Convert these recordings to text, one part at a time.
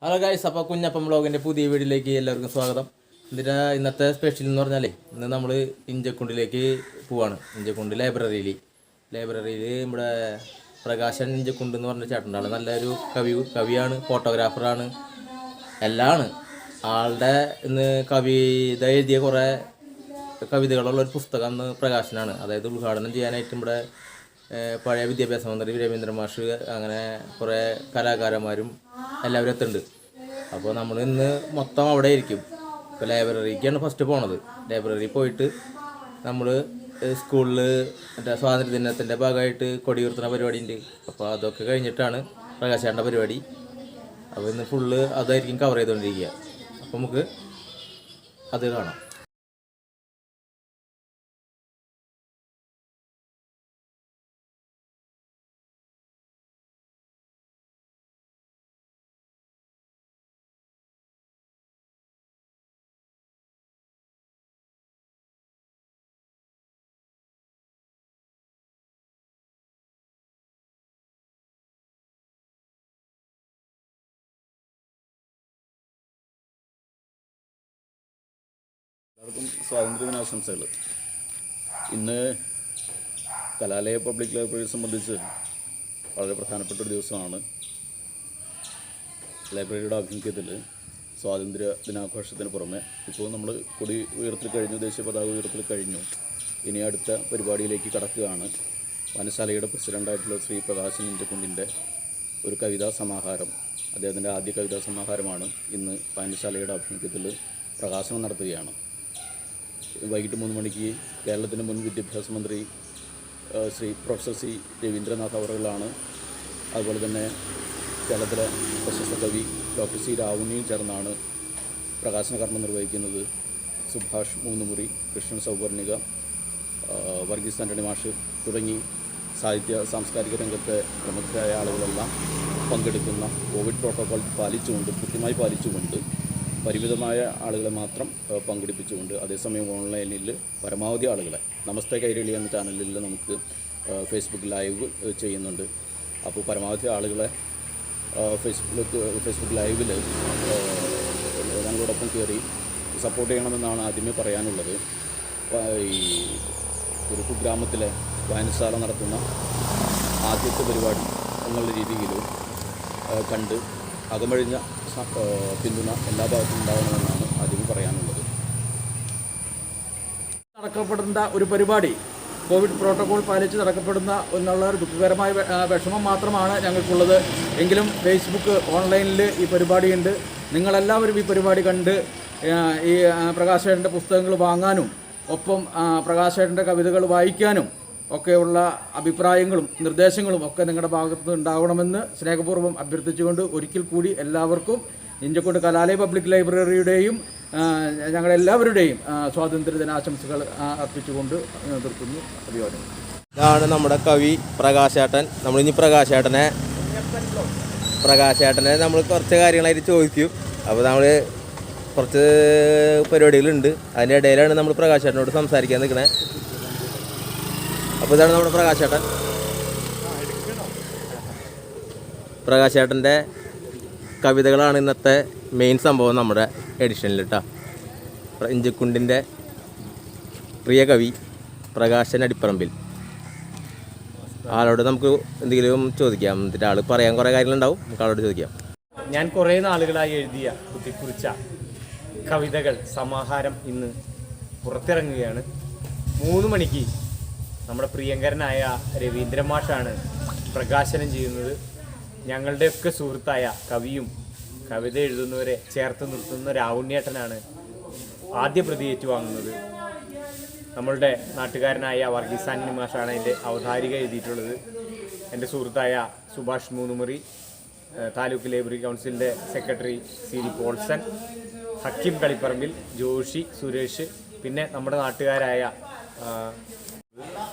Hello guys, അപ്പോൾ കുഞ്ഞപ്പം വ്ളോഗിൻ്റെ പുതിയ വീഡിയോയിലേക്ക് എല്ലാവർക്കും സ്വാഗതം. ഇന്നത്തെ സ്പെഷ്യൽ എന്ന് പറഞ്ഞാലേ, ഇന്ന് നമ്മൾ ഇഞ്ചക്കുണ്ടിലേക്ക് പോവാണ്. ഇഞ്ചക്കുണ്ട് ലൈബ്രറിയിൽ നമ്മുടെ പ്രകാശൻ ഇഞ്ചക്കുണ്ട് എന്ന് പറഞ്ഞ ചേട്ടനാണ്. നല്ലൊരു കവിയാണ്, ഫോട്ടോഗ്രാഫറാണ്, എല്ലാമാണ്. ആളുടെ ഇന്ന് കവിത എഴുതിയ കുറേ കവിതകളുള്ളൊരു പുസ്തകം അന്ന് പ്രകാശനാണ്. അതായത് ഉദ്ഘാടനം ചെയ്യാനായിട്ട് ഇവിടെ പഴയ വിദ്യാഭ്യാസ മന്ത്രി രവീന്ദ്ര മാഷ്, അങ്ങനെ കുറേ കലാകാരന്മാരും എല്ലാവരും എത്തുന്നുണ്ട്. അപ്പോൾ നമ്മൾ ഇന്ന് മൊത്തം അവിടെ ആയിരിക്കും. ഇപ്പോൾ ലൈബ്രറിക്കാണ് ഫസ്റ്റ് പോണത്. ലൈബ്രറി പോയിട്ട് നമ്മൾ സ്കൂളിൽ മറ്റേ സ്വാതന്ത്ര്യദിനത്തിൻ്റെ ഭാഗമായിട്ട് കൊടി ഉയർത്തുന്ന പരിപാടി ഉണ്ട്. അപ്പോൾ അതൊക്കെ കഴിഞ്ഞിട്ടാണ് പ്രകാശേട്ടൻ്റെ പരിപാടി. അപ്പോൾ ഇന്ന് ഫുള്ള് അതായിരിക്കും കവർ ചെയ്തുകൊണ്ടിരിക്കുക. അപ്പോൾ നമുക്ക് അത് കാണാം. എല്ലാവർക്കും സ്വാതന്ത്ര്യദിനാശംസകൾ. ഇന്ന് കലാലയ പബ്ലിക് ലൈബ്രറിയെ സംബന്ധിച്ച് വളരെ പ്രധാനപ്പെട്ട ഒരു ദിവസമാണ്. ലൈബ്രറിയുടെ ആഭിമുഖ്യത്തിൽ സ്വാതന്ത്ര്യ ദിനാഘോഷത്തിന് പുറമെ ഇപ്പോൾ നമ്മൾ കൊടി ഉയർത്തി കഴിഞ്ഞു, ദേശീയ പതാക ഉയർത്തി കഴിഞ്ഞു. ഇനി അടുത്ത പരിപാടിയിലേക്ക് കടക്കുകയാണ്. വായനശാലയുടെ പ്രസിഡൻ്റായിട്ടുള്ള ശ്രീ പ്രകാശൻ ഇഞ്ചക്കുണ്ടിൻ്റെ ഒരു കവിതാ സമാഹാരം, അദ്ദേഹത്തിൻ്റെ ആദ്യ കവിതാ സമാഹാരമാണ് ഇന്ന് വായനശാലയുടെ ആഭിമുഖ്യത്തിൽ പ്രകാശനം നടത്തുകയാണ്. വൈകിട്ട് 3 മണിക്ക് കേരളത്തിൻ്റെ മുൻ വിദ്യാഭ്യാസ മന്ത്രി ശ്രീ പ്രൊഫസർ സി രവീന്ദ്രനാഥ് അവറുകളാണ്, അതുപോലെ തന്നെ കേരളത്തിലെ പ്രശസ്ത കവി ഡോക്ടർ സി രാവുണ്ണിയും ചേർന്നാണ് പ്രകാശന കർമ്മം നിർവഹിക്കുന്നത്. സുഭാഷ് മൂന്നുമുറി, കൃഷ്ണൻ സൗവർണിക, വർഗീസ് ആൻ്റണി മാഷ് തുടങ്ങി സാഹിത്യ സാംസ്കാരിക രംഗത്തെ പ്രമുഖരായ ആളുകളെല്ലാം പങ്കെടുക്കുന്ന കോവിഡ് പ്രോട്ടോകോൾ കൃത്യമായി പാലിച്ചുകൊണ്ട് പരിമിതമായ ആളുകളെ മാത്രം പങ്കെടുപ്പിച്ചുകൊണ്ട്, അതേസമയം ഓൺലൈനിൽ പരമാവധി ആളുകളെ നമസ്തേ കൈരളി എന്ന ചാനലിൽ നമുക്ക് ഫേസ്ബുക്ക് ലൈവ് ചെയ്യുന്നുണ്ട്. അപ്പോൾ പരമാവധി ആളുകളെ ഫേസ്ബുക്ക് ലൈവിൽ ഞങ്ങളോടൊപ്പം കയറി സപ്പോർട്ട് ചെയ്യണമെന്നാണ് ആദ്യമേ പറയാനുള്ളത്. ഈ ഒരു കുഗ്രാമത്തിലെ വായനശാല നടത്തുന്ന ആദ്യത്തെ പരിപാടി എന്നുള്ള രീതിയിൽ കണ്ട് അകമഴിഞ്ഞ പിന്തുണ എല്ലാ ഭാഗത്തും ഉണ്ടാകണമെന്നാണ് ആദ്യം പറയാനുള്ളത്. നടക്കപ്പെടുന്ന ഒരു പരിപാടി കോവിഡ് പ്രോട്ടോകോൾ പാലിച്ച് നടക്കപ്പെടുന്ന എന്നുള്ള ഒരു ദുഃഖകരമായ വിഷമം മാത്രമാണ് ഞങ്ങൾക്കുള്ളത്. എങ്കിലും ഫേസ്ബുക്ക് ഓൺലൈനിൽ ഈ പരിപാടിയുണ്ട്. നിങ്ങളെല്ലാവരും ഈ പരിപാടി കണ്ട് ഈ പ്രകാശേട്ടൻ്റെ പുസ്തകങ്ങൾ വാങ്ങാനും ഒപ്പം പ്രകാശേട്ടൻ്റെ കവിതകൾ വായിക്കാനും ഒക്കെയുള്ള അഭിപ്രായങ്ങളും നിർദ്ദേശങ്ങളും ഒക്കെ നിങ്ങളുടെ ഭാഗത്ത് ഉണ്ടാവണമെന്ന് സ്നേഹപൂർവ്വം അഭ്യർത്ഥിച്ചുകൊണ്ട് ഒരിക്കൽ കൂടി എല്ലാവർക്കും ഇഞ്ചക്കുണ്ട് കലാലയ പബ്ലിക് ലൈബ്രറിയുടെയും ഞങ്ങളെല്ലാവരുടെയും സ്വാതന്ത്ര്യ ദിനാശംസകൾ അർപ്പിച്ചുകൊണ്ട് നിർത്തുന്നു. അഭിവാദ്യം. ഇതാണ് നമ്മുടെ കവി പ്രകാശേട്ടൻ. നമ്മളിനി പ്രകാശേട്ടനെ നമ്മൾ കുറച്ച് കാര്യങ്ങളായിട്ട് ചോദിക്കും. അപ്പോൾ നമ്മൾ കുറച്ച് പരിപാടികളുണ്ട്, അതിൻ്റെ ഇടയിലാണ് നമ്മൾ പ്രകാശേട്ടനോട് സംസാരിക്കാൻ നിൽക്കണേ. അപ്പോൾ ഇതാണ് നമ്മുടെ പ്രകാശേട്ടൻ്റെ കവിതകളാണ് ഇന്നത്തെ മെയിൻ സംഭവം നമ്മുടെ എഡിഷനിൽ കേട്ടോ. ഇഞ്ചക്കുണ്ടിൻ്റെ പ്രിയ കവി പ്രകാശൻ അടിപ്പറമ്പിൽ. ആളോട് നമുക്ക് എന്തെങ്കിലും ചോദിക്കാം. എന്നിട്ട് ആൾ പറയാൻ കുറേ കാര്യങ്ങളുണ്ടാവും, നമുക്ക് ആളോട് ചോദിക്കാം. ഞാൻ കുറേ നാളുകളായി എഴുതിയ കുത്തിക്കുറിച്ച കവിതകൾ സമാഹാരം ഇന്ന് പുറത്തിറങ്ങുകയാണ്. 3 മണിക്ക് നമ്മുടെ പ്രിയങ്കരനായ രവീന്ദ്രൻ മാഷാണ് പ്രകാശനം ചെയ്യുന്നത്. ഞങ്ങളുടെയൊക്കെ സുഹൃത്തായ കവിയും കവിത എഴുതുന്നവരെ ചേർത്ത് നിർത്തുന്ന രാവുണ്ണിയേട്ടനാണ് ആദ്യ പ്രതി ഏറ്റുവാങ്ങുന്നത്. നമ്മളുടെ നാട്ടുകാരനായ വർഗീസ് ആൻ്റണി മാഷാണ് അതിൻ്റെ അവതാരിക എഴുതിയിട്ടുള്ളത്. എൻ്റെ സുഹൃത്തായ സുഭാഷ് മൂന്നുമുറി, താലൂക്ക് ലൈബ്രറി കൗൺസിലിൻ്റെ secretary C D Paulson, Hakkim Kalipparambil, Joshi, Suresh, പിന്നെ നമ്മുടെ നാട്ടുകാരായ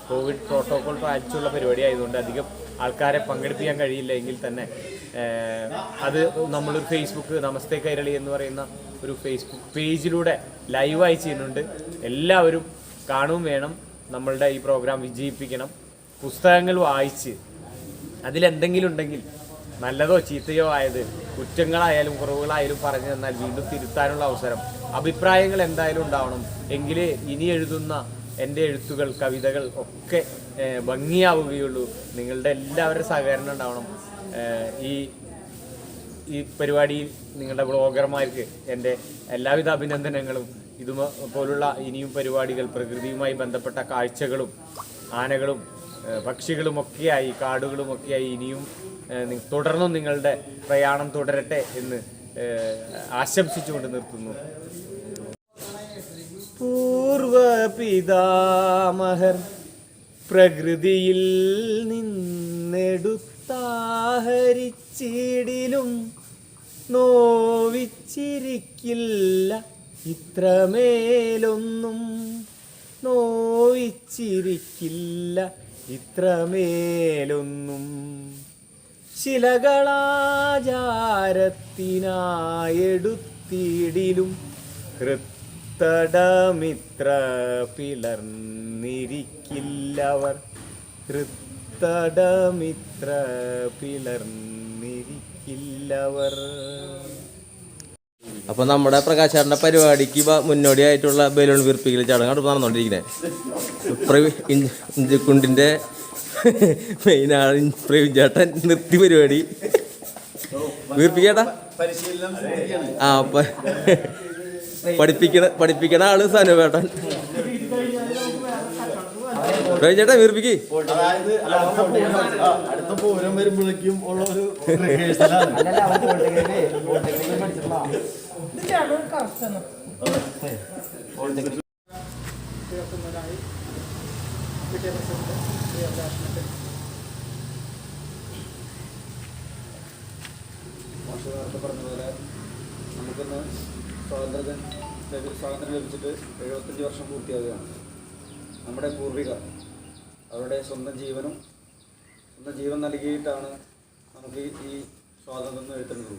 കോവിഡ് പ്രോട്ടോകോൾ പാലിച്ചുള്ള പരിപാടി ആയതുകൊണ്ട് അധികം ആൾക്കാരെ പങ്കെടുപ്പിക്കാൻ കഴിയില്ല. എങ്കിൽ തന്നെ അത് നമ്മളൊരു ഫേസ്ബുക്ക് നമസ്തേ കൈരളി എന്ന് പറയുന്ന ഒരു ഫേസ്ബുക്ക് പേജിലൂടെ ലൈവായി ചെയ്യുന്നുണ്ട്. എല്ലാവരും കാണുകയും വേണം. നമ്മളുടെ ഈ പ്രോഗ്രാം വിജയിപ്പിക്കണം. പുസ്തകങ്ങൾ വായിച്ച് അതിലെന്തെങ്കിലും ഉണ്ടെങ്കിൽ നല്ലതോ ചീത്തയോ ആയത്, കുറ്റങ്ങളായാലും കുറവുകളായാലും പറഞ്ഞു തന്നാൽ വീണ്ടും തിരുത്താനുള്ള അവസരം, അഭിപ്രായങ്ങൾ എന്തായാലും ഉണ്ടാവണം. എങ്കിലേ ഇനി എഴുതുന്ന എൻ്റെ എഴുത്തുകൾ, കവിതകൾ ഒക്കെ ഭംഗിയാവുകയുള്ളൂ. നിങ്ങളുടെ എല്ലാവരുടെ സഹകരണം ഉണ്ടാവണം. ഈ പരിപാടിയിൽ നിങ്ങളുടെ ബ്ലോഗർമാർക്ക് എൻ്റെ എല്ലാവിധ അഭിനന്ദനങ്ങളും. പോലുള്ള ഇനിയും പരിപാടികൾ, പ്രകൃതിയുമായി ബന്ധപ്പെട്ട കാഴ്ചകളും ആനകളും പക്ഷികളുമൊക്കെയായി, കാടുകളുമൊക്കെയായി ഇനിയും തുടർന്നും നിങ്ങളുടെ പ്രയാണം തുടരട്ടെ എന്ന് ആശംസിച്ചുകൊണ്ട് നിർത്തുന്നു. പൂർവപിതാമഹർ പ്രകൃതിയിൽ നിന്നെടുത്താഹരിച്ചിടിലും നോവിച്ചിരിക്കില്ല ഇത്രമേലൊന്നും, നോവിച്ചിരിക്കില്ല ഇത്രമേലൊന്നും. ശിലകളാചാരത്തിനായെടുത്തിടിലും ഹൃത്തടമിത്ര പിളർന്നിരിക്കില്ലവർ, ഹൃത്തടമിത്ര പിളർന്നിരിക്കില്ലവർ. അപ്പോൾ നമ്മുടെ പ്രകാശാറിൻ്റെ പരിപാടിക്ക് മുന്നോടിയായിട്ടുള്ള ബലൂൺ വീർപ്പിക്കൽ ചടങ്ങ് അടുപ്പ് നടന്നുകൊണ്ടിരിക്കുന്നത്. ഇഞ്ചക്കുണ്ടിൻ്റെ മെയിനാണ് പ്രവീൺ ചേട്ടൻ നിർത്തി പരിപാടി. വീർപ്പിക്കേട്ടാ പഠിപ്പിക്കണ ആള് സനുവേട്ടൻ. പ്രവീൺ ചേട്ടാ വീർപ്പിക്ക്. അടുത്ത പൂരം വരുമ്പോഴേക്കും ഉള്ള ഒരു നേരത്തെ പറഞ്ഞ പോലെ നമുക്കിന്ന് സ്വാതന്ത്ര്യം ലഭിച്ചിട്ട് 75 വർഷം പൂർത്തിയാവുകയാണ്. നമ്മുടെ പൂർവികർ അവരുടെ സ്വന്തം ജീവൻ നൽകിയിട്ടാണ് നമുക്ക് ഈ സ്വാതന്ത്ര്യം നേടുന്നത്.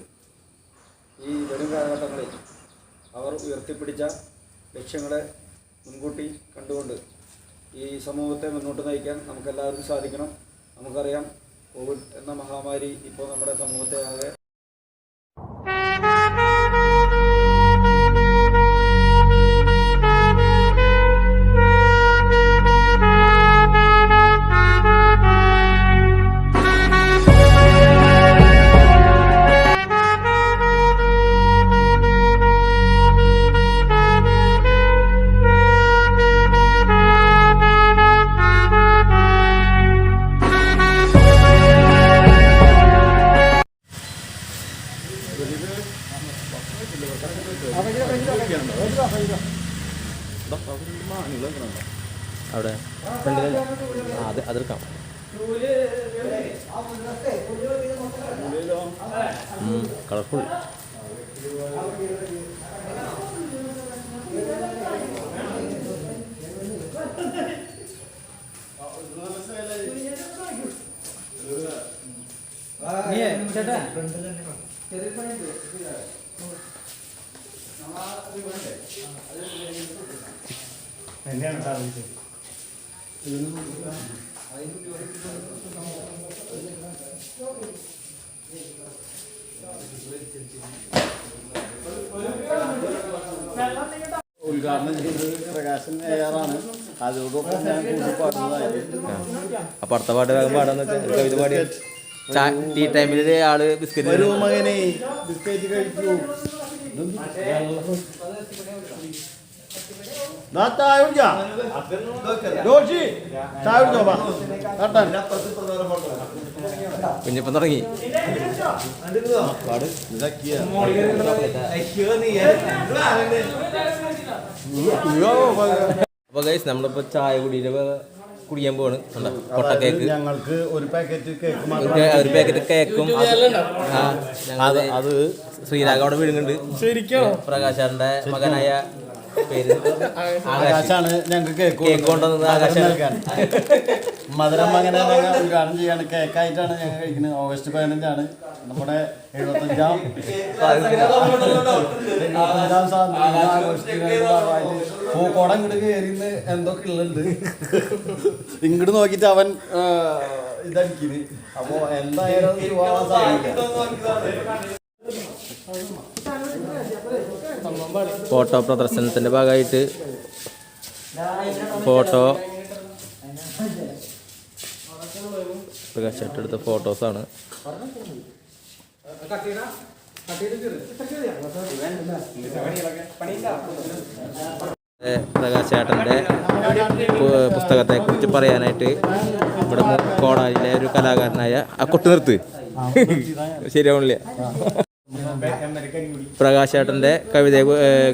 ഈ വരും കാലഘട്ടങ്ങളിൽ അവർ ഉയർത്തിപ്പിടിച്ച ലക്ഷ്യങ്ങളെ മുൻകൂട്ടി കണ്ടുകൊണ്ട് ഈ സമൂഹത്തെ മുന്നോട്ട് നയിക്കാൻ നമുക്കെല്ലാവർക്കും സാധിക്കണം. നമുക്കറിയാം, കോവിഡ് എന്ന മഹാമാരി ഇപ്പോൾ നമ്മുടെ സമൂഹത്തെ ആകെ അവിടെ അതെടുക്കാം. കളർഫുൾ. ഉദ്ഘാടനം ചെയ്ത് പ്രകാശൻ ഏറാണ്. അതോടൊപ്പം ഞാൻ കൂടി പാടുന്നതായിരുന്നു. അപ്പൊ അടുത്ത പാട്ട് വേഗം പാടാന്ന് വെച്ചാൽ കവിത പാടി ടീ ടൈമിൽ ആള് ബിസ്ക്കറ്റ് വരൂ മകനെ, ബിസ്ക്കറ്റ് കഴിക്കൂ. കുഞ്ഞിപ്പം തുടങ്ങി പാട്. അപ്പൊ ഗൈസ് നമ്മളിപ്പോ ചായ കുടിക്കാൻ പോവാണ്. കൊട്ട കേക്ക് ഞങ്ങൾക്ക് ഒരു പാക്കറ്റ് കേക്ക് കേക്കും അത് ശ്രീരാഗ് അവിടെ വീഴുന്നുണ്ട്. പ്രകാശാറിന്റെ മകനായ പേര് ആകാശാണ് ഞങ്ങൾക്ക് കേക്ക് കൊണ്ടുവന്നത്. ആകാശം നൽകാൻ മധുരം അങ്ങനെ ഞങ്ങൾ ഉദ്ഘാടനം ചെയ്യാണ്. കേക്കായിട്ടാണ് ഞങ്ങൾ കഴിക്കുന്നത്. ഓഗസ്റ്റ് 15 നമ്മുടെ 75ാം പൂക്കോടം ഇങ്ങോട്ട് കയറിന്ന് എന്തൊക്കെ ഉള്ളുണ്ട്. ഇങ്ങോട്ട് നോക്കിയിട്ട് അവൻ ഇതടിക്കുന്നു. അപ്പൊ എന്തായാലും ഇത് പോകാൻ സാധിക്കില്ല. ഫോട്ടോ പ്രദർശനത്തിൻ്റെ ഭാഗമായിട്ട് ഫോട്ടോ പ്രകാശായിട്ടെടുത്ത ഫോട്ടോസാണ്. പ്രകാശേട്ടൻ്റെ പുസ്തകത്തെക്കുറിച്ച് പറയാനായിട്ട് ഇവിടെ കോടാലിയിലെ ഒരു കലാകാരനായ ആ കൊട്ടു നിർത്ത് ശരിയാവണില്ല. പ്രകാശേട്ടൻ്റെ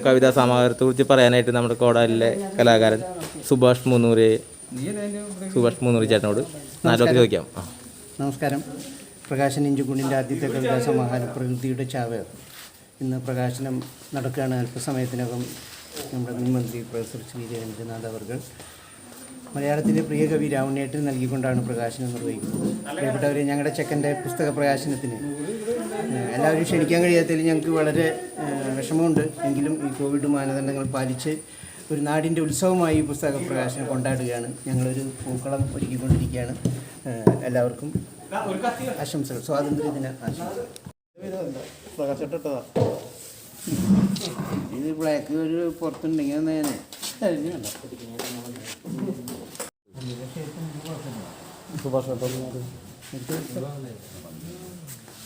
കവിതാ സമാഹാരത്തെക്കുറിച്ച് പറയാനായിട്ട് നമ്മുടെ കോടാലിലെ കലാകാരൻ സുഭാഷ് മൂന്നൂര് ചേട്ടനോട് നാലൊക്കെ ചോദിക്കാം. നമസ്കാരം. പ്രകാശൻ ഇഞ്ചക്കുണ്ടിൻ്റെ ആദ്യത്തെ കവിതാ സമാഹാരം പ്രകൃതിയുടെ ചാവേർ ഇന്ന് പ്രകാശനം നടക്കുകയാണ്. അല്പസമയത്തിനകം നമ്മുടെ മുൻ മന്ത്രി പ്രൊഫസർ ശ്രീ രവീന്ദ്രനാഥ് അവർ മലയാളത്തിലെ പ്രിയ കവി രാവണേട്ടന് നൽകിക്കൊണ്ടാണ് പ്രകാശനം നിർവഹിക്കുന്നത്. പ്രിയപ്പെട്ടവരെ, ഞങ്ങളുടെ ചെക്കൻ്റെ പുസ്തക പ്രകാശനത്തിന് എല്ലാവരും ക്ഷണിക്കാൻ കഴിയാത്തതിൽ ഞങ്ങൾക്ക് വളരെ വിഷമമുണ്ട്. എങ്കിലും ഈ കോവിഡ് മാനദണ്ഡങ്ങൾ പാലിച്ച് ഒരു നാടിൻ്റെ ഉത്സവമായി ഈ പുസ്തക പ്രകാശനം കൊണ്ടാടുകയാണ്. ഞങ്ങളൊരു പൂക്കളം ഒരുക്കിക്കൊണ്ടിരിക്കുകയാണ്. എല്ലാവർക്കും ആശംസകൾ, സ്വാതന്ത്ര്യദിന ആശംസകൾ. ഇത് ബ്ലാക്ക് ഒരു പുറത്തുണ്ടെങ്കിൽ ഞാൻ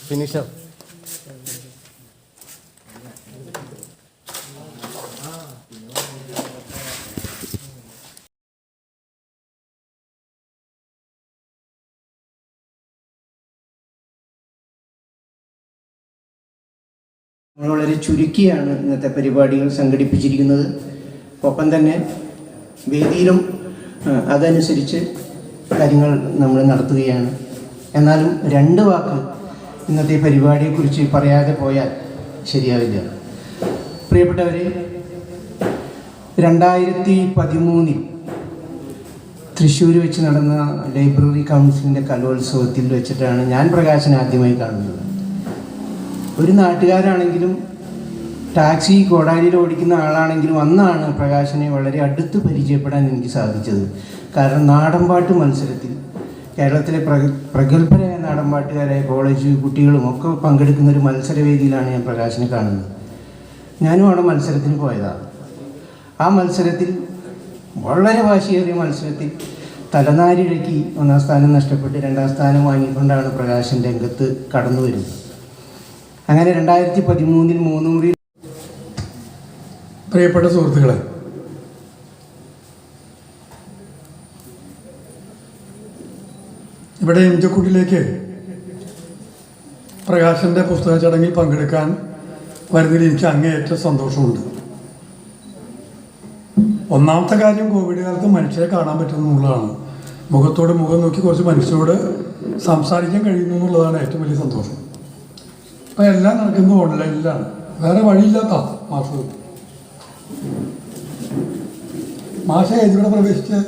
ഫിനിഷർ നമ്മൾ വളരെ ചുരുക്കിയാണ് ഇന്നത്തെ പരിപാടികൾ സംഘടിപ്പിച്ചിരിക്കുന്നത്. ഒപ്പം തന്നെ വേദിയിലും അതനുസരിച്ച് കാര്യങ്ങൾ നമ്മൾ നടത്തുകയാണ്. എന്നാലും രണ്ട് വാക്ക് ഇന്നത്തെ പരിപാടിയെക്കുറിച്ച് പറയാതെ പോയാൽ ശരിയാവില്ല. പ്രിയപ്പെട്ടവരെ, 2013 തൃശ്ശൂർ വെച്ച് നടന്ന ലൈബ്രറി കൗൺസിലിൻ്റെ കലോത്സവത്തിൽ വെച്ചിട്ടാണ് ഞാൻ പ്രകാശനെ ആദ്യമായി കാണുന്നത്. ഒരു നാട്ടുകാരാണെങ്കിലും ടാക്സി കോടാലിയിൽ ഓടിക്കുന്ന ആളാണെങ്കിലും അന്നാണ് പ്രകാശനെ വളരെ അടുത്ത് പരിചയപ്പെടാൻ എനിക്ക് സാധിച്ചത്. കാരണം നാടൻപാട്ട് മത്സരത്തിൽ കേരളത്തിലെ പ്രഗത്ഭരായ നാടൻപാട്ടുകാരായ കോളേജ് കുട്ടികളും ഒക്കെ പങ്കെടുക്കുന്ന ഒരു മത്സരവേദിയിലാണ് ഞാൻ പ്രകാശനെ കാണുന്നത്. ഞാനും അവിടെ മത്സരത്തിന് പോയതാണ്. ആ മത്സരത്തിൽ വളരെ വാശിയേറിയ മത്സരത്തിൽ തലനാരിഴയ്ക്ക് 1ാം സ്ഥാനം നഷ്ടപ്പെട്ട് 2ാം സ്ഥാനം വാങ്ങിക്കൊണ്ടാണ് പ്രകാശൻ രംഗത്ത് കടന്നു വരുന്നത്. അങ്ങനെ 2013 മൂന്നൂറിൽ. പ്രിയപ്പെട്ട സുഹൃത്തുക്കളെ, ഇവിടെ ഇഞ്ചക്കുണ്ടിലേക്ക് പ്രകാശൻ്റെ പുസ്തക ചടങ്ങിൽ പങ്കെടുക്കാൻ വരുന്നതിൽ എനിക്ക് അങ്ങേയറ്റം സന്തോഷമുണ്ട്. ഒന്നാമത്തെ കാര്യം, കോവിഡ് കാലത്ത് മനുഷ്യരെ കാണാൻ പറ്റുന്നു എന്നുള്ളതാണ്. മുഖത്തോട് മുഖം നോക്കി കുറച്ച് മനുഷ്യരോട് സംസാരിക്കാൻ കഴിയുന്നു എന്നുള്ളതാണ് ഏറ്റവും വലിയ സന്തോഷം. അപ്പം എല്ലാം നടക്കുന്നത് ഓൺലൈനിലാണ്. വേറെ വഴിയില്ലാത്ത മാഷ ഇതിലൂടെ പ്രവേശിച്ച്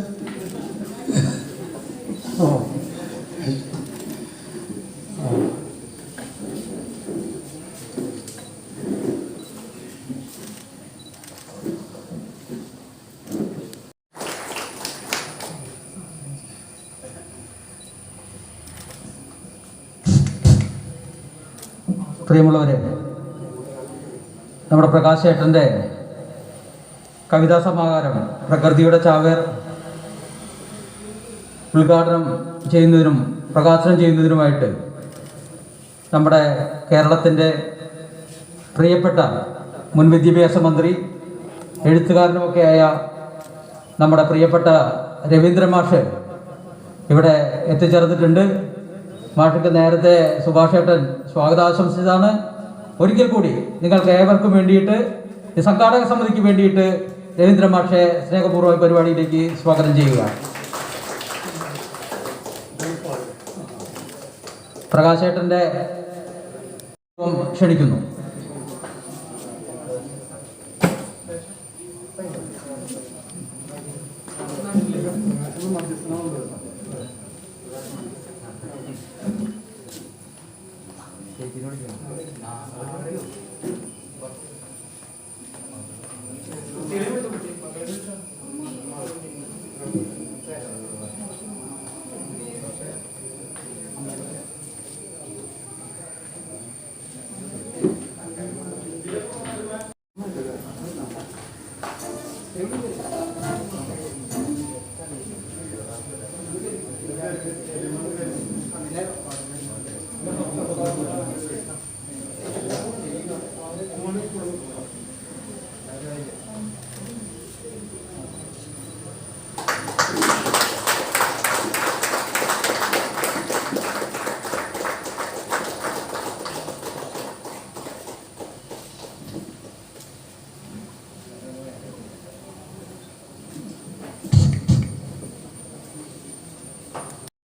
പ്രിയമുള്ളവരെ, നമ്മുടെ പ്രകാശേട്ടൻ്റെ കവിതാ സമാഹാരം പ്രകൃതിയുടെ ചാവേർ ഉദ്ഘാടനം ചെയ്യുന്നതിനും പ്രകാശനം ചെയ്യുന്നതിനുമായിട്ട് നമ്മുടെ കേരളത്തിൻ്റെ പ്രിയപ്പെട്ട മുൻ വിദ്യാഭ്യാസ മന്ത്രി എഴുത്തുകാരനുമൊക്കെയായ നമ്മുടെ പ്രിയപ്പെട്ട രവീന്ദ്രൻ മാഷ് ഇവിടെ എത്തിച്ചേർന്നിട്ടുണ്ട്. മാഷിക്ക് നേരത്തെ സുഭാഷേട്ടൻ സ്വാഗതാശംസിച്ചതാണ്. ഒരിക്കൽ കൂടി നിങ്ങൾക്ക് ഏവർക്കും വേണ്ടിയിട്ട്, ഈ സംഘാടക സമിതിക്ക് വേണ്ടിയിട്ട് രവീന്ദ്രൻ മാഷെ സ്നേഹപൂർവ്വ പരിപാടിയിലേക്ക് സ്വാഗതം ചെയ്യുക. പ്രകാശേട്ടൻ്റെ ക്ഷണിക്കുന്നു.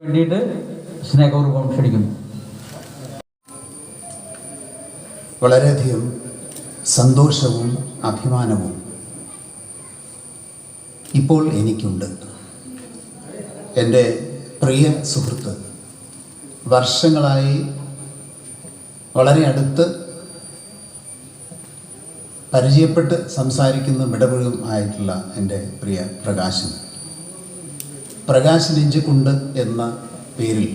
വേണ്ടിയിട്ട് സ്നേഹപൂർവ്വം ക്ഷണിക്കുന്നു. വളരെയധികം സന്തോഷവും അഭിമാനവും ഇപ്പോൾ എനിക്കുണ്ട്. എൻ്റെ പ്രിയ സുഹൃത്ത്, വർഷങ്ങളായി വളരെ അടുത്ത് പരിചയപ്പെട്ട് സംസാരിക്കുന്ന ഇടപഴകും ആയിട്ടുള്ള എൻ്റെ പ്രിയ പ്രകാശൻ ഇഞ്ചക്കുണ്ട് എന്ന പേരിൽ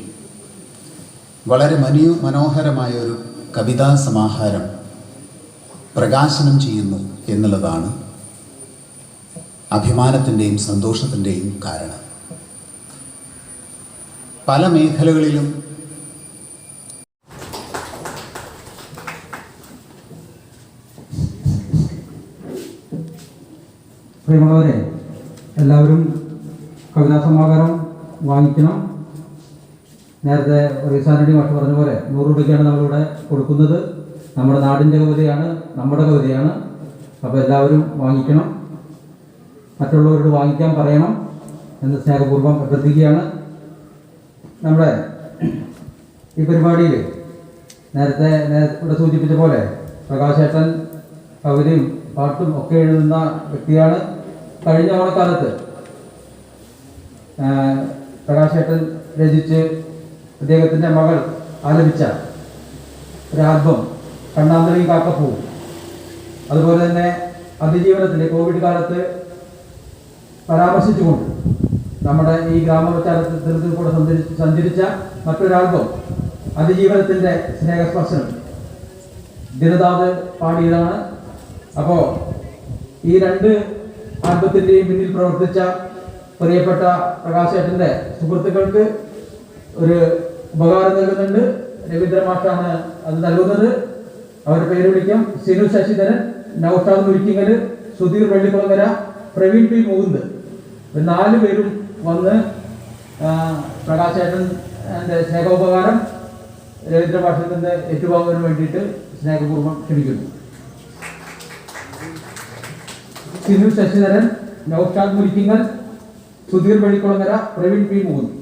വളരെ മനോഹരമായ ഒരു കവിതാ സമാഹാരം പ്രകാശനം ചെയ്യുന്നു എന്നുള്ളതാണ് അഭിമാനത്തിൻ്റെയും സന്തോഷത്തിൻ്റെയും കാരണം. പല മേഖലകളിലും പ്രിയമുള്ളവരെ, എല്ലാവരും കവിതാ സമാഹാരം വാങ്ങിക്കണം. നേരത്തെ റീസാനടി മാഷ് പറഞ്ഞ പോലെ 100 രൂപയ്ക്കാണ് നമ്മളിവിടെ കൊടുക്കുന്നത്. നമ്മുടെ നാടിൻ്റെ കവിതയാണ്, നമ്മുടെ കവിതയാണ്. അപ്പോൾ എല്ലാവരും വാങ്ങിക്കണം, മറ്റുള്ളവരോട് വാങ്ങിക്കാൻ പറയണം എന്ന് സ്നേഹപൂർവ്വം അഭ്യർത്ഥിക്കുകയാണ്. നമ്മുടെ ഈ പരിപാടിയിൽ നേരത്തെ ഇവിടെ സൂചിപ്പിച്ച പോലെ പ്രകാശേട്ടൻ കവിതയും പാട്ടും ഒക്കെ എഴുതുന്ന വ്യക്തിയാണ്. കഴിഞ്ഞ ഓണക്കാലത്ത് പ്രകാശേട്ടൻ രചിച്ച് അദ്ദേഹത്തിൻ്റെ മകൾ ആലപിച്ച ഒരു ആൽബം കണ്ണാന്തരയും കാക്കപ്പൂവും, അതുപോലെ തന്നെ അതിജീവനത്തിൻ്റെ കോവിഡ് കാലത്ത് പരാമർശിച്ചുകൊണ്ട് നമ്മുടെ ഈ ഗ്രാമപഞ്ചായത്തിൽ കൂടെ സഞ്ചരിച്ച മറ്റൊരു ആൽബം അതിജീവനത്തിൻ്റെ സ്നേഹസ്പർശനം ദിനദാത് പാടിയതാണ്. അപ്പോൾ ഈ 2 ആൽബത്തിൻ്റെയും പിന്നിൽ പ്രവർത്തിച്ച പ്രിയപ്പെട്ട പ്രകാശേട്ടൻ്റെ സുഹൃത്തുക്കൾക്ക് ഒരു ഉപകാരം നൽകുന്നുണ്ട്. രവീന്ദ്ര മാഷാണ് അത് നൽകുന്നത്. അവരുടെ പേര് വിളിക്കാം: സിനു ശശിധരൻ, നൗഷാദ് മുരിക്കിങ്ങൽ, സുധീർ വെള്ളിക്കുളങ്ങര, പ്രവീൺ പി മുകുന്ദ്. 4 പേരും വന്ന് പ്രകാശേട്ടൻ സ്നേഹോപകാരം രവീന്ദ്ര മാഷിൽ നിന്ന് ഏറ്റുവാങ്ങുന്നതിന് വേണ്ടിയിട്ട് സ്നേഹപൂർവ്വം ക്ഷണിക്കുന്നു. സിനു ശശിധരൻ, നൗഷാദ് മുരിക്കിങ്ങൽ, സുധീർ വെള്ളിക്കുളങ്ങര, പ്രവീൺ പി മുകുന്ദ്.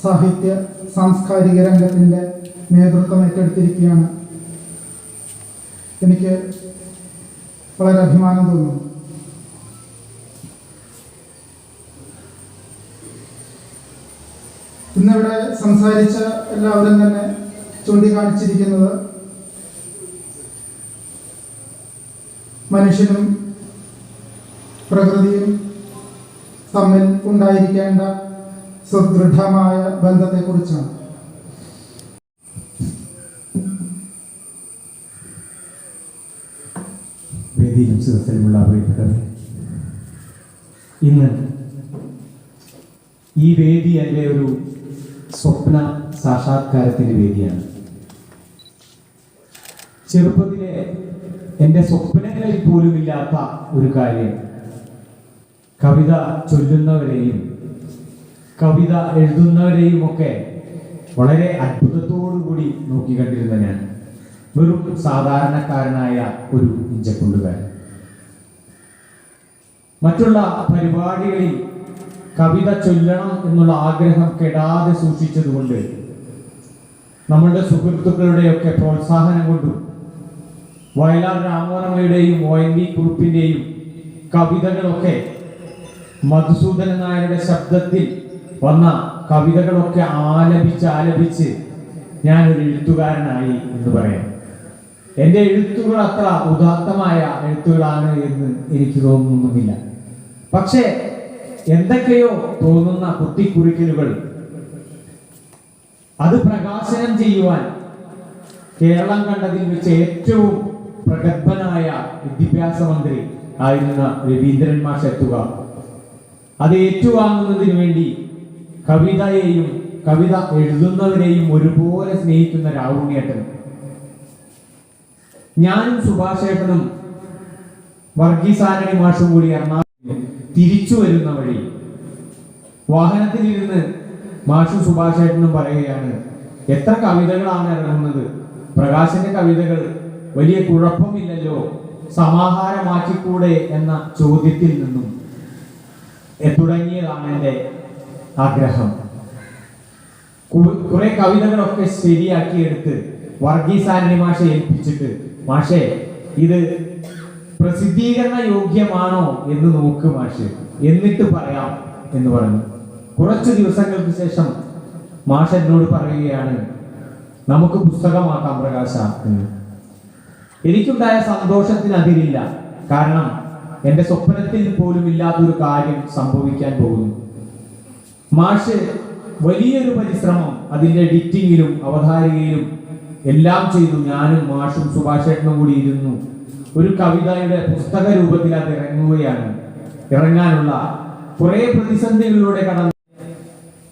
സാഹിത്യ സാംസ്കാരിക രംഗത്തിൻ്റെ നേതൃത്വം ഏറ്റെടുത്തിരിക്കുകയാണ്. എനിക്ക് വളരെ അഭിമാനം തോന്നുന്നു. ഇന്നിവിടെ സംസാരിച്ച എല്ലാവരും തന്നെ ചൂണ്ടിക്കാണിച്ചിരിക്കുന്നത് മനുഷ്യനും പ്രകൃതിയും തമ്മിൽ ഉണ്ടായിരിക്കേണ്ട സുദൃഢമായ ബന്ധത്തെക്കുറിച്ചാണ്. വേദിയിലും സദസ്സിലുമുള്ള പ്രിയപ്പെട്ടവരെ, ഇന്ന് ഈ വേദി എൻ്റെ ഒരു സ്വപ്ന സാക്ഷാത്കാരത്തിൻ്റെ വേദിയാണ്. ചെറുപ്പത്തിലെ എൻ്റെ സ്വപ്നങ്ങളിൽ പോലുമില്ലാത്ത ഒരു കാര്യം, കവിത ചൊല്ലുന്നവരെയും കവിത എഴുതുന്നവരെയും ഒക്കെ വളരെ അത്ഭുതത്തോടുകൂടി നോക്കിക്കണ്ടിരുന്ന ഞാൻ വെറും സാധാരണക്കാരനായ ഒരു ഇഞ്ചക്കുണ്ടുകാരൻ. മറ്റുള്ള പരിപാടികളിൽ കവിത ചൊല്ലണം എന്നുള്ള ആഗ്രഹം കെടാതെ സൂക്ഷിച്ചതുകൊണ്ട് നമ്മളുടെ സുഹൃത്തുക്കളുടെയൊക്കെ പ്രോത്സാഹനം കൊണ്ടും വയലാർ രാമോനമ്മയുടെയും ONV കുറുപ്പിൻ്റെയും കവിതകളൊക്കെ മധുസൂദനൻ നായരുടെ ശബ്ദത്തിൽ വന്ന കവിതകളൊക്കെ ആലപിച്ച് ഞാനൊരു എഴുത്തുകാരനായി എന്ന് പറയാം. എൻ്റെ എഴുത്തുകൾ അത്ര ഉദാത്തമായ എഴുത്തുകളാണ് എന്ന് എനിക്ക് തോന്നുന്നില്ല. പക്ഷേ എന്തൊക്കെയോ തോന്നുന്ന കുത്തിക്കുറിക്കലുകൾ അത് പ്രകാശനം ചെയ്യുവാൻ കേരളം കണ്ടതിൽ വെച്ച് ഏറ്റവും പ്രഗത്ഭനായ വിദ്യാഭ്യാസ മന്ത്രി ആയിരുന്ന രവീന്ദ്രൻ മാഷ് എത്തുക. അത് ഏറ്റുവാങ്ങുന്നതിന് വേണ്ടി കവിതയെയും കവിത എഴുതുന്നവരെയും ഒരുപോലെ സ്നേഹിക്കുന്ന രാവുണ്ണിയേട്ടൻ, ഞാനും സുഭാഷേട്ടനും വർഗീസ് ആന്റണി മാഷും കൂടി എറണാകുളം തിരിച്ചു വരുന്ന വഴി വാഹനത്തിലിരുന്ന് മാഷും സുഭാഷേട്ടനും പറയുകയാണ്, എത്ര കവിതകളാണ് ഇറങ്ങുന്നത്, പ്രകാശന്റെ കവിതകൾ വലിയ കുഴപ്പമില്ലല്ലോ, സമാഹാരമാക്കിക്കൂടെ എന്ന ചോദ്യത്തിൽ നിന്നും തുടങ്ങിയതാണ് എൻ്റെ ആഗ്രഹം. കുറെ കവിതകളൊക്കെ ശരിയാക്കിയെടുത്ത് വർഗീസ് ആന്റണി മാഷെ ഏൽപ്പിച്ചിട്ട്, മാഷെ ഇത് പ്രസിദ്ധീകരണ യോഗ്യമാണോ എന്ന് നോക്ക് മാഷ്, എന്നിട്ട് പറയാം എന്ന് പറഞ്ഞു. കുറച്ചു ദിവസങ്ങൾക്ക് ശേഷം മാഷ് എന്നോട് പറയുകയാണ്, നമുക്ക് പുസ്തകമാക്കാം പ്രകാശ എന്ന്. എനിക്കുണ്ടായ സന്തോഷത്തിന് അതിരില്ല. കാരണം എൻ്റെ സ്വപ്നത്തിൽ പോലും ഇല്ലാത്തൊരു കാര്യം സംഭവിക്കാൻ പോകുന്നു. മാഷ് വലിയൊരു പരിശ്രമം അതിൻ്റെ എഡിറ്റിങ്ങിലും അവതാരികയിലും എല്ലാം ചെയ്തു. ഞാനും മാഷും സുഭാഷേട്ടനും കൂടി ഇരുന്നു. ഒരു കവിതയുടെ പുസ്തക രൂപത്തിൽ അത് ഇറങ്ങാനുള്ള കുറെ പ്രതിസന്ധികളിലൂടെ കടന്നു.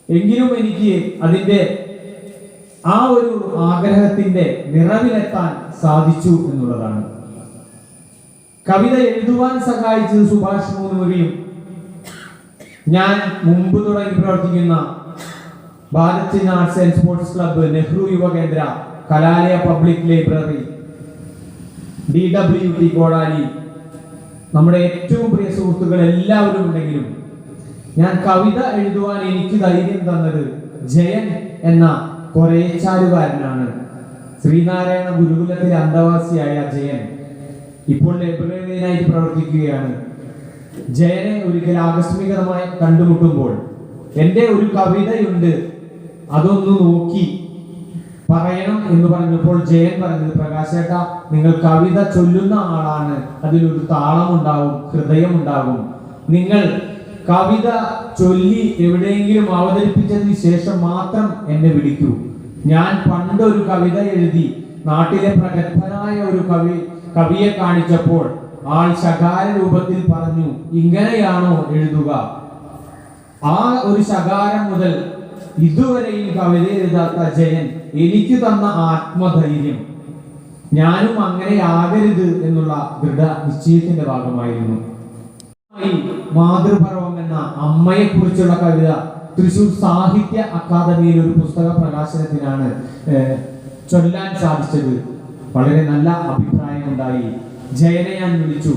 എങ്കിലും എനിക്ക് അതിൻ്റെ ആ ഒരു ആഗ്രഹത്തിന്റെ നിറവിലെത്താൻ സാധിച്ചു എന്നുള്ളതാണ്. കവിത എഴുതുവാൻ സഹായിച്ചത് സുഭാഷ് മൂന്നൂരിയും ഞാൻ മുമ്പ് തുടങ്ങി പ്രവർത്തിക്കുന്ന Bharat arts and sports club, Nehru Yuvakendra, Kalalaya public library, DWT കോടാലി, നമ്മുടെ ഏറ്റവും പ്രിയ സുഹൃത്തുക്കൾ എല്ലാവരും ഉണ്ടെങ്കിലും ഞാൻ കവിത എഴുതുവാൻ എനിക്ക് ധൈര്യം തന്നത് ജയൻ എന്ന കൊറേച്ചാലുകാരനാണ്. ശ്രീനാരായണ ഗുരുകുലത്തിലെ അന്തവാസിയായ ജയൻ ഇപ്പോൾ ലൈബ്രറിയനായിട്ട് പ്രവർത്തിക്കുകയാണ്. ജയനെ ഒരിക്കൽ ആകസ്മികമായി കണ്ടുമുട്ടുമ്പോൾ എൻ്റെ ഒരു കവിതയുണ്ട്, അതൊന്ന് നോക്കി പറയണം എന്ന് പറഞ്ഞപ്പോൾ ജയൻ പറഞ്ഞത്, പ്രകാശേട്ട, നിങ്ങൾ കവിത ചൊല്ലുന്ന ആളാണ്, അതിലൊരു താളമുണ്ടാവും, ഹൃദയമുണ്ടാകും. നിങ്ങൾ കവിത ചൊല്ലി എവിടെയെങ്കിലും അവതരിപ്പിച്ചതിന് ശേഷം മാത്രം എന്നെ വിളിക്കൂ. ഞാൻ പണ്ടൊരു കവിത എഴുതി നാട്ടിലെ പ്രഗത്ഭനായ ഒരു കവിയെ കാണിച്ചപ്പോൾ ആൾ ശകാര രൂപത്തിൽ പറഞ്ഞു, ഇങ്ങനെയാണോ എഴുതുക? ആ ഒരു ശകാരം മുതൽ ഇതുവരെയും കവിത എഴുതാത്ത ജയൻ എനിക്ക് തന്ന ആത്മധൈര്യം ഞാനും അങ്ങനെ ആകരുത് എന്നുള്ള ദൃഢനിശ്ചയത്തിന്റെ ഭാഗമായിരുന്നു. മാതൃപർവം എന്ന അമ്മയെ കുറിച്ചുള്ള കവിത തൃശൂർ സാഹിത്യ അക്കാദമിയിൽ ഒരു പുസ്തക പ്രകാശനത്തിനാണ് ചൊല്ലാൻ സാധിച്ചത്. വളരെ നല്ല അഭിപ്രായം ഉണ്ടായി. ജയനെ ഞാൻ വിളിച്ചു.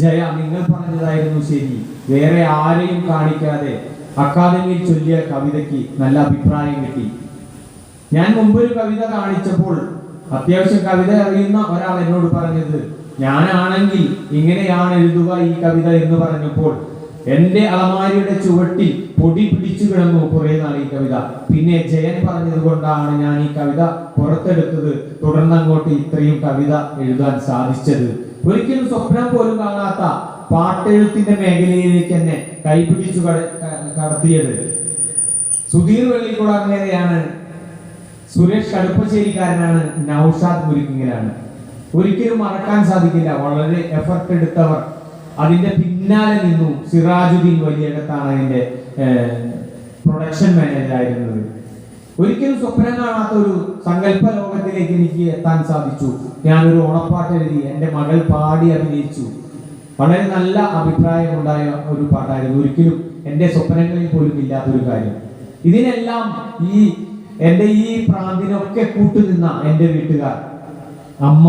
ജയ, നിങ്ങൾ പറഞ്ഞതായിരുന്നു ശരി, വേറെ ആരെയും കാണിക്കാതെ അക്കാദമിയിൽ ചൊല്ലിയ കവിതയ്ക്ക് നല്ല അഭിപ്രായം കിട്ടി. ഞാൻ മുമ്പൊരു കവിത കാണിച്ചപ്പോൾ അത്യാവശ്യം കവിത അറിയുന്ന ഒരാൾ എന്നോട് പറഞ്ഞത്, ഞാനാണെങ്കിൽ ഇങ്ങനെയാണ് എഴുതുക ഈ കവിത എന്ന് പറഞ്ഞപ്പോൾ എന്റെ അലമാരിയുടെ ചുവട്ടിൽ പൊടി പിടിച്ചു കിടന്നു കുറെ നാൾ ഈ കവിത. പിന്നെ ജയൻ പറഞ്ഞത് കൊണ്ടാണ് ഞാൻ ഈ കവിത പുറത്തെടുത്തത്, തുടർന്നങ്ങോട്ട് ഇത്രയും കവിത എഴുതാൻ സാധിച്ചത്. ഒരിക്കലും സ്വപ്നം പോലും കാണാത്ത പാട്ടെഴുത്തിന്റെ മേഖലയിലേക്ക് എന്നെ കൈപിടിച്ചു കടത്തിയത് സുധീർ വെള്ളിക്കുളങ്ങരെയാണ്, സുരേഷ് കടുപ്പശ്ശേരിക്കാരനാണ്, നൗഷാദ് മുരിക്കിങ്ങലാണ്. ഒരിക്കലും മറക്കാൻ സാധിക്കില്ല. വളരെ എഫർട്ട് എടുത്തവർ, അതിന്റെ പിന്നാലെ നിന്നു. സിറാജുദ്ദീൻ വലിയകത്താണ് അതിന്റെ പ്രൊഡക്ഷൻ മാനേജർ ആയിരുന്നത്. ഒരിക്കലും സ്വപ്നം കാണാത്ത ഒരു സങ്കല്പ ലോകത്തിലേക്ക് എനിക്ക് എത്താൻ സാധിച്ചു. ഞാനൊരു ഓണപ്പാട്ട് എഴുതി, എൻ്റെ മകൾ പാടി അഭിനയിച്ചു. വളരെ നല്ല അഭിപ്രായം ഉണ്ടായ ഒരു പാട്ടായിരുന്നു. ഒരിക്കലും എൻ്റെ സ്വപ്നങ്ങളിൽ പോലും ഇല്ലാത്തൊരു കാര്യം. ഇതിനെല്ലാം എൻ്റെ ഈ പ്രാന്തിനൊക്കെ കൂട്ടുനിന്ന എൻ്റെ വീട്ടുകാർ, അമ്മ,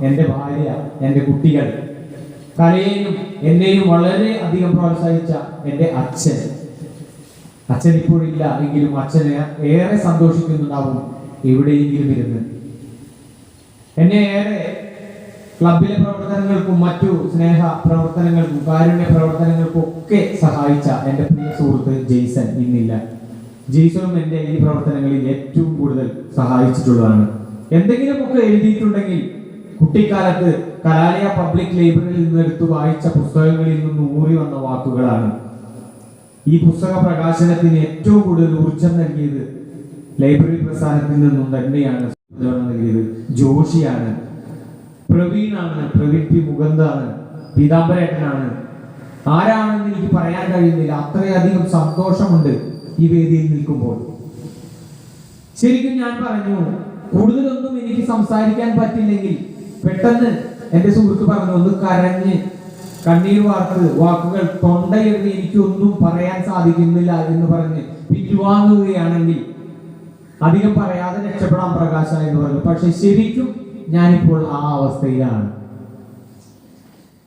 എൻ്റെ ഭാര്യ, എൻ്റെ കുട്ടികൾ, കലയെയും എന്നെയും വളരെ അധികം പ്രോത്സാഹിച്ച എൻ്റെ അച്ഛൻ ഇപ്പോഴില്ല എങ്കിലും അച്ഛനെ ഏറെ സന്തോഷിക്കുന്നുണ്ടാവും എവിടെയെങ്കിലും ഇരുന്ന്. എന്നെ ഏറെ ക്ലബിലെ പ്രവർത്തനങ്ങൾക്കും മറ്റു സ്നേഹ പ്രവർത്തനങ്ങൾക്കും കാരുണ്യ പ്രവർത്തനങ്ങൾക്കും ഒക്കെ സഹായിച്ച എൻ്റെ പ്രിയ സുഹൃത്ത് ജെയ്സൺ ഇന്നില്ല. ജെയ്സണും എൻ്റെ ഈ പ്രവർത്തനങ്ങളിൽ ഏറ്റവും കൂടുതൽ സഹായിച്ചിട്ടുള്ളതാണ്. എന്തെങ്കിലുമൊക്കെ എഴുതിയിട്ടുണ്ടെങ്കിൽ കുട്ടിക്കാലത്ത് കലാലയ പബ്ലിക് ലൈബ്രറിയിൽ നിന്ന് എടുത്തു വായിച്ച പുസ്തകങ്ങളിൽ നിന്ന് ഊറി വന്ന വാക്കുകളാണ്. ഈ പുസ്തക പ്രകാശനത്തിന് ഏറ്റവും കൂടുതൽ ഊർജം നൽകിയത് ലൈബ്രറി പ്രസ്ഥാനത്തിൽ നിന്നും തന്നെയാണ്. ജോഷിയാണ്, പ്രവീണാണ്, പ്രവീൺ പി മുകുന്ദാണ്, പീതാംബരേട്ടനാണ്. ആരാണെന്ന് എനിക്ക് പറയാൻ കഴിയുന്നില്ല. അത്രയധികം സന്തോഷമുണ്ട് ഈ വേദിയിൽ നിൽക്കുമ്പോൾ. ശരിക്കും ഞാൻ പറഞ്ഞു, കൂടുതലൊന്നും എനിക്ക് സംസാരിക്കാൻ പറ്റില്ലെങ്കിൽ പെട്ടെന്ന് എന്റെ സുഹൃത്ത് പറഞ്ഞു, ഒന്ന് കരഞ്ഞ് കണ്ണീർ വാർത്ത് വാക്കുകൾ തൊണ്ടയെഴുതി എനിക്കൊന്നും പറയാൻ സാധിക്കുന്നില്ല എന്ന് പറഞ്ഞ് പിൻവാങ്ങുകയാണെങ്കിൽ അധികം പറയാതെ രക്ഷപ്പെടാൻ പ്രകാശ എന്ന് പറഞ്ഞു. പക്ഷെ ശരിക്കും ഞാനിപ്പോൾ ആ അവസ്ഥയിലാണ്.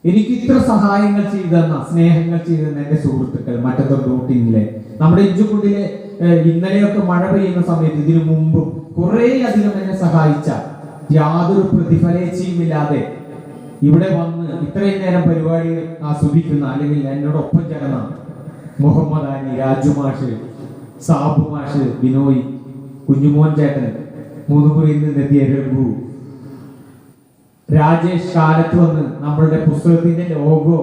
എനിക്ക് ഇത്ര സഹായങ്ങൾ ചെയ്തെന്ന, സ്നേഹങ്ങൾ ചെയ്തെന്ന എന്റെ സുഹൃത്തുക്കൾ മറ്റൊരു റൂട്ടിനിലെ നമ്മുടെ ഇഞ്ചുകുണ്ടിലെ ഇന്നലെയൊക്കെ മഴ പെയ്യുന്ന സമയത്ത് ഇതിനു മുമ്പും കുറെ അധികം എന്നെ സഹായിച്ച, യാതൊരു പ്രതിഫലേച്ഛയുമില്ലാതെ ഇവിടെ വന്ന് ഇത്രയും നേരം പരിപാടി ആസ്വദിക്കുന്ന അല്ലെങ്കിൽ എന്നോടൊപ്പം ചേർന്ന മുഹമ്മദ് അലി, രാജുമാഷ്, സാബു മാഷ്, ബിനോയ്, കുഞ്ഞുമോൻ ചേട്ടൻ, മൂന്നുമുറിയിൽ നിന്നെത്തിയ രഘു, രാജേഷ് കാലത്ത് വന്ന് നമ്മളുടെ പുസ്തകത്തിന്റെ ലോഗോ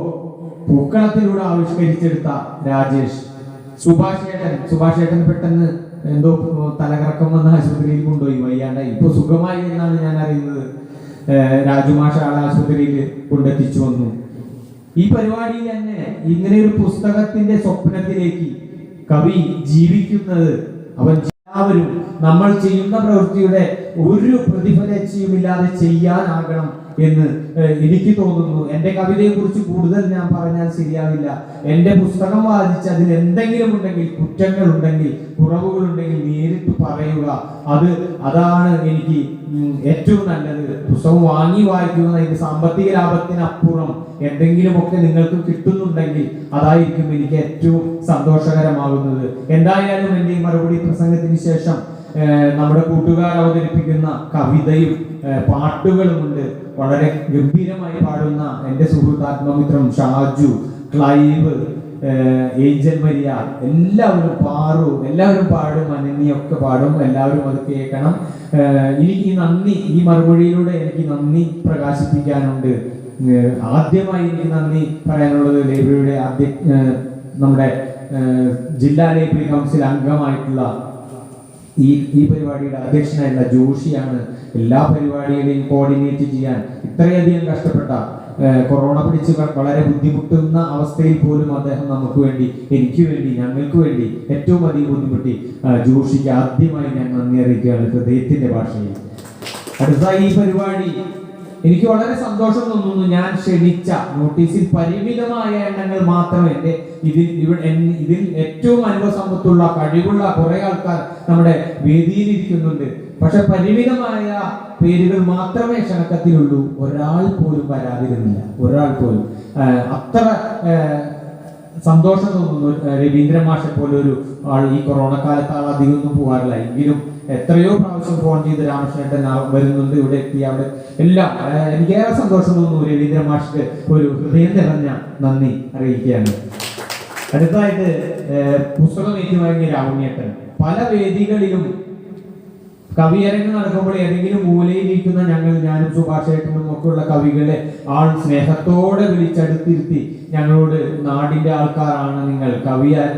പൂക്കളത്തിലൂടെ ആവിഷ്കരിച്ചെടുത്ത രാജേഷ്, സുഭാഷ് ഏട്ടൻ പെട്ടെന്ന് എന്തോ തലകറക്കം വന്ന ആശുപത്രിയിൽ കൊണ്ടുപോയി, വയ്യാണ്ടായി. ഇപ്പൊ സുഖമായി എന്നാണ് ഞാൻ അറിയുന്നത്. രാജുമാഷ ആളെ ആശുപത്രിയിൽ കൊണ്ടെത്തിച്ചു വന്നു. ഈ പരിപാടിയിൽ തന്നെ ഇങ്ങനെ ഒരു പുസ്തകത്തിന്റെ സ്വപ്നത്തിലേക്ക് കവി ജീവിക്കുന്നത് അവൻ എല്ലാവരും നമ്മൾ ചെയ്യുന്ന പ്രവൃത്തിയുടെ ഒരു പ്രതിഫലേച്ഛയുമില്ലാതെ ചെയ്യാനാകണം എന്ന് എനിക്ക് തോന്നുന്നു. എന്റെ കവിതയെ കുറിച്ച് കൂടുതൽ ഞാൻ പറഞ്ഞാൽ ശരിയാവില്ല. എന്റെ പുസ്തകം വായിച്ച് അതിൽ എന്തെങ്കിലും ഉണ്ടെങ്കിൽ, കുറ്റങ്ങൾ ഉണ്ടെങ്കിൽ, കുറവുകൾ ഉണ്ടെങ്കിൽ നേരിട്ട് പറയുക. അതാണ് എനിക്ക് ഏറ്റവും നല്ലത്. പുസ്തകം വാങ്ങി വായിക്കുന്നതിന് സാമ്പത്തിക ലാഭത്തിനപ്പുറം എന്തെങ്കിലുമൊക്കെ നിങ്ങൾക്ക് കിട്ടുന്നുണ്ടെങ്കിൽ അതായിരിക്കും എനിക്ക് ഏറ്റവും സന്തോഷകരമാകുന്നത്. എന്തായാലും എന്റെ ഈ മറുപടി പ്രസംഗത്തിന് ശേഷം നമ്മുടെ കൂട്ടുകാർ അവതരിപ്പിക്കുന്ന കവിതയും പാട്ടുകളുമുണ്ട്. വളരെ ഗംഭീരമായി പാടുന്ന എന്റെ സുഹൃത്ത് ആത്മമിത്രം ഷാജു, ക്ലൈവ്, ഏഞ്ചൽ മരിയ, എല്ലാവരും എല്ലാവരും പാടും, അനന്യൊക്കെ പാടും. എല്ലാവരും അത് കേൾക്കണം. എനിക്ക് നന്ദി, ഈ മറുപടിയിലൂടെ എനിക്ക് നന്ദി പ്രകാശിപ്പിക്കാനുണ്ട്. ആദ്യമായി എനിക്ക് നന്ദി പറയാനുള്ളത് ലൈബ്രറിയുടെ നമ്മുടെ ജില്ലാ ലൈബ്രറി കൗൺസിൽ അംഗമായിട്ടുള്ള ഈ പരിപാടിയുടെ അധ്യക്ഷനായുള്ള ജോഷിയാണ്. എല്ലാ പരിപാടികളെയും കോർഡിനേറ്റ് ചെയ്യാൻ ഇത്രയധികം കഷ്ടപ്പെട്ട, കൊറോണ പിടിച്ച് വളരെ ബുദ്ധിമുട്ടുന്ന അവസ്ഥയിൽ പോലും അദ്ദേഹം നമുക്ക് വേണ്ടി, എനിക്ക് വേണ്ടി, ഞങ്ങൾക്ക് വേണ്ടി ഏറ്റവും അധികം ബുദ്ധിമുട്ടി. ജോഷിക്ക് ആദ്യമായി ഞാൻ നന്ദി അറിയിക്കുകയാണ് ഹൃദയത്തിന്റെ ഭാഷയിൽ. അടുത്ത ഈ പരിപാടി എനിക്ക് വളരെ സന്തോഷം തോന്നുന്നു. ഞാൻ ക്ഷണിച്ച നോട്ടീസിൽ പരിമിതമായ എണ്ണങ്ങൾ മാത്രമേ ഇതിൽ ഏറ്റവും അനുഭവ സമ്പത്തുള്ള, കഴിവുള്ള കുറെ ആൾക്കാർ നമ്മുടെ വേദിയിൽ ഇരിക്കുന്നുണ്ട്. പക്ഷെ പരിമിതമായ പേരുകൾ മാത്രമേ ക്ഷണക്കത്തിലുള്ളൂ. ഒരാൾ പോലും വരാതിരുന്നില്ല, ഒരാൾ പോലും. അത്ര സന്തോഷം തോന്നുന്നു. രവീന്ദ്രൻ മാഷെ പോലെ ഒരു ആൾ ഈ കൊറോണ കാലത്ത് ആൾ അധികം ഒന്നും പോകാറില്ല. എങ്കിലും എത്രയോ പ്രാവശ്യം ഫോൺ ചെയ്ത് രാമകൃഷ്ണൻ വരുന്നുണ്ട്, ഇവിടെ എത്തി, അവിടെ എല്ലാം. എനിക്കേറെ സന്തോഷം തോന്നുന്നു. രവീന്ദ്രൻ മാഷിക്ക് ഒരു ഹൃദയം നിറഞ്ഞ നന്ദി അറിയിക്കുകയാണ്. അടുത്തതായിട്ട് പുസ്തകം ഏറ്റുവാങ്ങിയ രാവുണ്ണിയേട്ടൻ. പല വേദികളിലും കവിയരങ്ങ് നടക്കുമ്പോൾ ഏതെങ്കിലും മൂലയിലിരിക്കുന്ന ഞാനും സുഭാഷേട്ടനും ഒക്കെ ഉള്ള കവികളെ ആൾ സ്നേഹത്തോടെ വിളിച്ചടുത്തിരുത്തി ഞങ്ങളോട്, നാടിന്റെ ആൾക്കാരാണ് നിങ്ങൾ,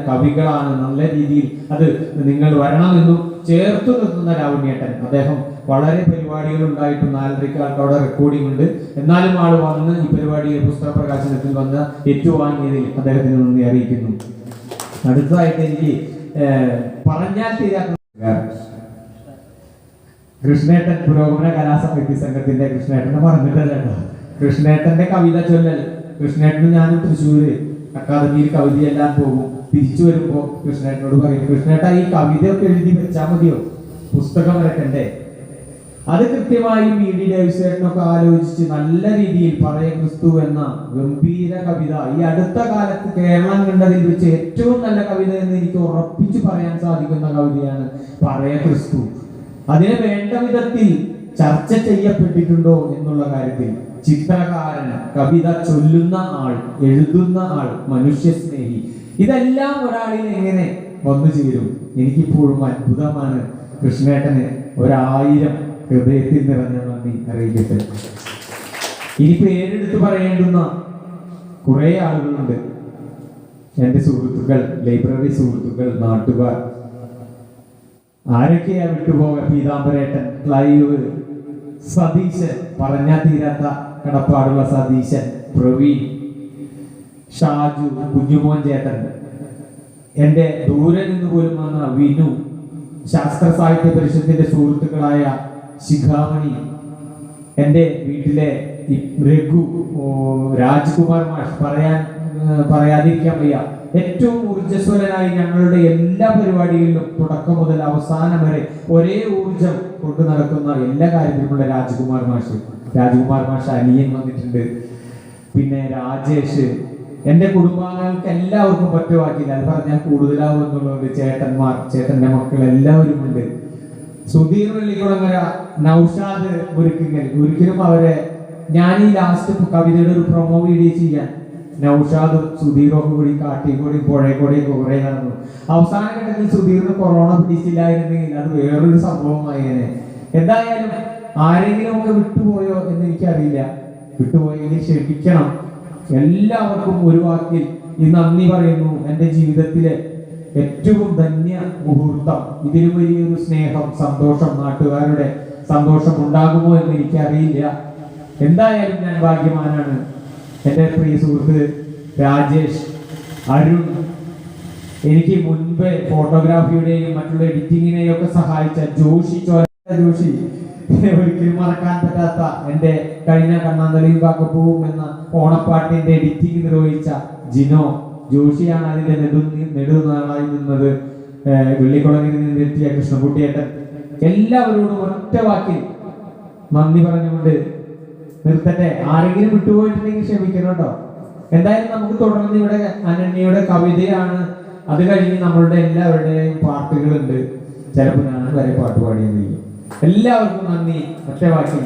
കവികളാണ്, നല്ല രീതിയിൽ അത് നിങ്ങൾ വരണമെന്നും ചേർത്തു നിർത്തുന്ന രാവുണ്ണിയേട്ടൻ. അദ്ദേഹം വളരെ പരിപാടികൾ ഉണ്ടായിട്ടും 4:30 ആൾക്കവിടെ റെക്കോർഡിംഗ് ഉണ്ട്. എന്നാലും ആൾ വന്ന് ഈ പരിപാടി പുസ്തക പ്രകാശനത്തിൽ വന്ന് ഏറ്റുവാങ്ങിയതിൽ അദ്ദേഹത്തിന് നന്ദി അറിയിക്കുന്നു. അടുത്തതായിട്ട് എനിക്ക് പറഞ്ഞാൽ തീരാത്ത കൃഷ്ണേട്ടൻ, പുരോഗമന കലാസമിതി സംഘത്തിന്റെ കൃഷ്ണേട്ടനെ പറഞ്ഞിട്ടല്ല കേട്ടോ. കൃഷ്ണേട്ടന്റെ കവിത ചൊല്ലൽ. കൃഷ്ണേട്ടനും ഞാനും തൃശ്ശൂര് അക്കാദമിയിൽ കവിതയെല്ലാം പോകും. തിരിച്ചു വരുമ്പോ കൃഷ്ണേട്ടനോട് പറയും, കൃഷ്ണേട്ട ഈ കവിതയൊക്കെ എഴുതി വെച്ചാൽ മതിയോ, പുസ്തകം വരക്കണ്ടേ? അത് കൃത്യമായി ഇ.ഡി. ഡേവിസേട്ടനൊക്കെ ആലോചിച്ച് നല്ല രീതിയിൽ പറയ ക്രിസ്തു എന്ന ഗംഭീര കവിത ഈ അടുത്ത കാലത്ത് കേരളം കണ്ടതിൽ വെച്ച് ഏറ്റവും നല്ല കവിത എന്ന് എനിക്ക് ഉറപ്പിച്ച് പറയാൻ സാധിക്കുന്ന കവിതയാണ് പറയ ക്രിസ്തു. അതിനെ വേണ്ട വിധത്തിൽ ചർച്ച ചെയ്യപ്പെട്ടിട്ടുണ്ടോ എന്നുള്ള കാര്യത്തിൽ ചിത്രകാരൻ, കവിത ചൊല്ലുന്ന ആൾ, എഴുതുന്ന ആൾ, മനുഷ്യസ്നേഹി, ഇതെല്ലാം ഒരാളിൽ എങ്ങനെ വന്നു ചേരും? എനിക്കിപ്പോഴും അത്ഭുതമാണ്. കൃഷ്ണേട്ടന് 1000 ഹൃദയത്തിൽ നിറഞ്ഞ നന്ദി അറിയിക്കട്ടെ. ഇനി പേരെടുത്ത് പറയേണ്ടുന്ന കുറെ ആളുകളുണ്ട്. എൻ്റെ സുഹൃത്തുക്കൾ, ലൈബ്രറി സുഹൃത്തുക്കൾ, നാട്ടുകാർ. ആരൊക്കെയാ വിട്ടുപോക? പീതാംബരേട്ടൻ, ക്ലൈവ്, സതീശൻ, പറഞ്ഞാൽ തീരാത്ത കടപ്പാടുള്ള സതീശൻ, പ്രവീൺ, ഷാജു, കുഞ്ഞുമോൻ ചേട്ടൻ, എൻ്റെ ദൂരെ നിന്ന് പോലും വന്ന വിനു, ശാസ്ത്ര സാഹിത്യ പരിഷത്തിന്റെ സുഹൃത്തുക്കളായ ശിഖാമണി, എൻ്റെ വീട്ടിലെ രഘു, രാജ്കുമാർ മാഷ്, പറയാതിരിക്കാൻ വയ്യ. ഏറ്റവും ഊർജ്ജസ്വലനായി ഞങ്ങളുടെ എല്ലാ പരിപാടികളിലും തുടക്കം മുതൽ അവസാനം വരെ ഒരേ ഊർജം കൊണ്ടു നടക്കുന്ന എല്ലാ കാര്യത്തിലുമുള്ള രാജ്കുമാർ മാഷ് അനിയൻ വന്നിട്ടുണ്ട്. പിന്നെ രാജേഷ്, എൻ്റെ കുടുംബാംഗങ്ങൾക്ക് എല്ലാവർക്കും പറ്റുവാക്കില്ല, അത് പറഞ്ഞാൽ കൂടുതലാവും എന്നുള്ളത്. ചേട്ടന്റെ മക്കൾ എല്ലാവരും ഉണ്ട്. സുധീർ വെള്ളിക്കുളങ്ങര, നൗഷാദ് മുരുക്കിങ്ങൽ, ഒരിക്കലും അവരെ ഞാൻ ഈ ലാസ്റ്റ് കവിതയുടെ ഒരു പ്രൊമോ വീഡിയോ ചെയ്യാൻ നൗഷാദും സുധീറും ഒക്കെ കൂടി കാട്ടിക്കൂടി പുഴയക്കൂടെയും കുറെ നടന്നു. അവസാന ഘട്ടത്തിൽ സുധീറിന് കൊറോണ പിടിച്ചില്ലായിരുന്നെങ്കിൽ അത് വേറൊരു സംഭവമായേനെ. എന്തായാലും ആരെങ്കിലും ഒക്കെ വിട്ടുപോയോ എന്ന് എനിക്കറിയില്ല. വിട്ടുപോയെങ്കിൽ ക്ഷമിക്കണം. എല്ലാവർക്കും ഒരു വാക്കിൽ ഈ നന്ദി പറയുന്നു. എൻ്റെ ജീവിതത്തിലെ ഏറ്റവും ധന്യ മുഹൂർത്തം. ഇതിലും വലിയൊരു സ്നേഹം, സന്തോഷം, നാട്ടുകാരുടെ സന്തോഷം ഉണ്ടാകുമോ എന്ന് എനിക്കറിയില്ല. എന്തായാലും ഞാൻ ഭാഗ്യവാനാണ്. എൻ്റെ പ്രിയ സുഹൃത്ത് രാജേഷ്, അരുൺ, എനിക്ക് മുൻപ് ഫോട്ടോഗ്രാഫിയുടെയും മറ്റുള്ള എഡിറ്റിങ്ങിനെയും ഒക്കെ സഹായിച്ച ജോഷി, ഒരിക്കലും മറക്കാൻ പറ്റാത്ത എൻ്റെ കഴിഞ്ഞ കണ്ണാന്തളിയും കാക്കപ്പൂവും എന്ന ഓണപ്പാട്ടിന്റെ എഡിറ്റിംഗ് നിർവഹിച്ച ജിനോ, ജോഷിയാണ് അതിന്റെ നെടുനാളായി നിന്നത്. വെള്ളിക്കുളങ്ങിൽ നിന്നെത്തിയ കൃഷ്ണകുട്ടിയേട്ടൻ, എല്ലാവരോടും ഒറ്റ വാക്കിൽ നന്ദി പറഞ്ഞുകൊണ്ട് നിർത്തട്ടെ. ആരെങ്കിലും വിട്ടുപോയിട്ടുണ്ടെങ്കിൽ ക്ഷമിക്കണം കേട്ടോ. എന്തായാലും നമുക്ക് തുടർന്ന് ഇവിടെ അനന്യയുടെ കവിതയാണ്. അത് കഴിഞ്ഞ് നമ്മളുടെ എല്ലാവരുടെയും പാട്ടുകളുണ്ട്. ചിലപ്പോൾ ഞാൻ വരെ പാട്ട് പാടിയെന്നില്ല. എല്ലാവർക്കും നന്ദി ഒറ്റ വാക്കിൽ.